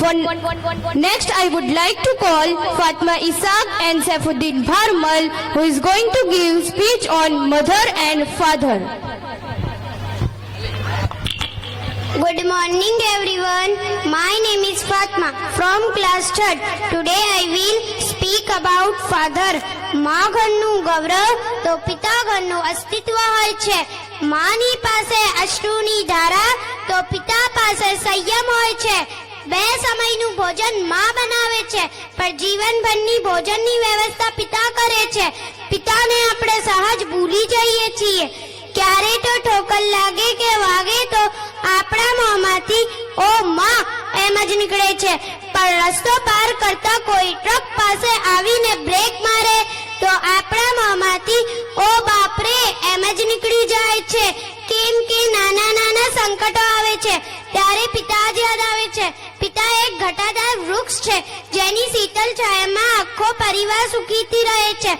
Next, I would like to call Fatma Isaac and Saifuddin Bharmal, who is going to give speech on mother and father. Good morning everyone. My name is Fatma from class 3rd. Today I will speak about father. માં ઘરનું ગૌરવ તો પિતા ઘરનું અસ્તિત્વ હોય છે. માની પાસે અશ્રુની ધારા તો પિતા પાસે સંયમ હોય છે. બે સમયનું ભોજન માં બનાવે છે, પણ જીવનભરની ભોજનની વ્યવસ્થા પિતા કરે છે. પિતાને આપણે સહજ ભૂલી જઈએ છીએ. ક્યારે તો ઠોકર લાગે કે વાગે તો આપણા મોંમાંથી ઓ માં એમ જ નીકળે છે, પણ રસ્તો પાર કરતા કોઈ ટ્રક પાસે આવીને બ્રેક મારે તો આપણા મોંમાંથી ઓ બાપરે એમ જ નીકળી જાય છે. કેમ કે નાના નાના સંકટો આવે છે ત્યારે પિતા જ યાદ આવે છે. પિતા એક ઘટાદાર વૃક્ષ છે જેની શીતળ છાયામાં આખો પરિવાર સુખીથી રહે છે.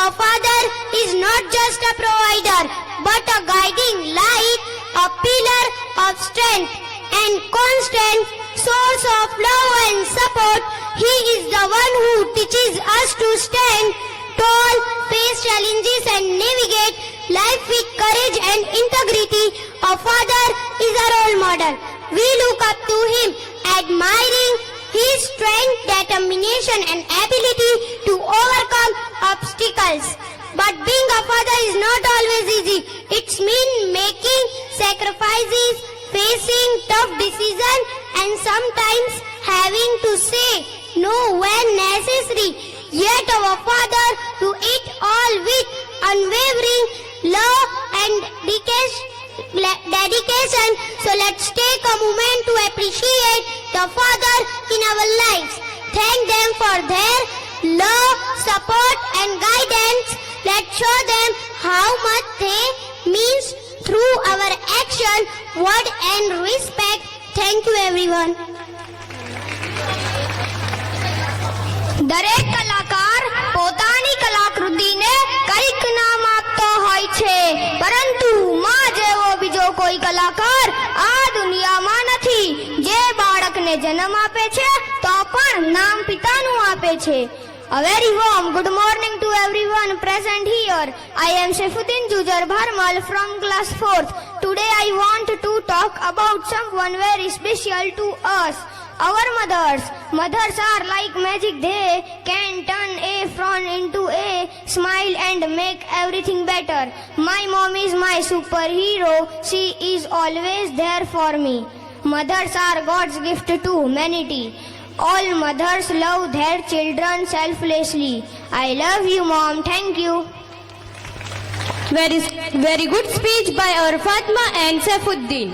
A father is not just a provider, but a guiding light, a pillar of strength and constant source of love and support. He is the one who teaches us to stand tall, face challenges and navigate life with courage and integrity. A father is a role model. We look up to him, admiring his strength, determination and ability to overcome obstacles. But being a father is not always easy. It's mean making sacrifices, facing tough decisions and sometimes having to say no when necessary. Yet our father do it all with unwavering love and dedication. So let's take a moment to appreciate the father in our lives. Thank them for their love, support and guidance. Let's show them how much they means through our action, word and respect. Thank you everyone. દરેક કલાકાર પોતાની કલાકૃતિને કંઈક નામ આપતો હોય છે, પરંતુ માં જેવો બીજો કોઈ કલાકાર આ દુનિયામાં નથી. જે બાળકને જન્મ આપે છે તો પણ નામ પિતાનું આપે છે. A very warm good morning to everyone present here. I am Saifuddin Jujar Bharmal from class 4th. Today I want to talk about someone very special to us. Our mothers. Mothers are like magic. They can turn a frown into a smile and make everything better. My mom is my superhero. She is always there for me. Mothers are God's gift to humanity. All mothers love their children selflessly. I love you, Mom. Thank you. Very good speech by our Fatma and Saifuddin.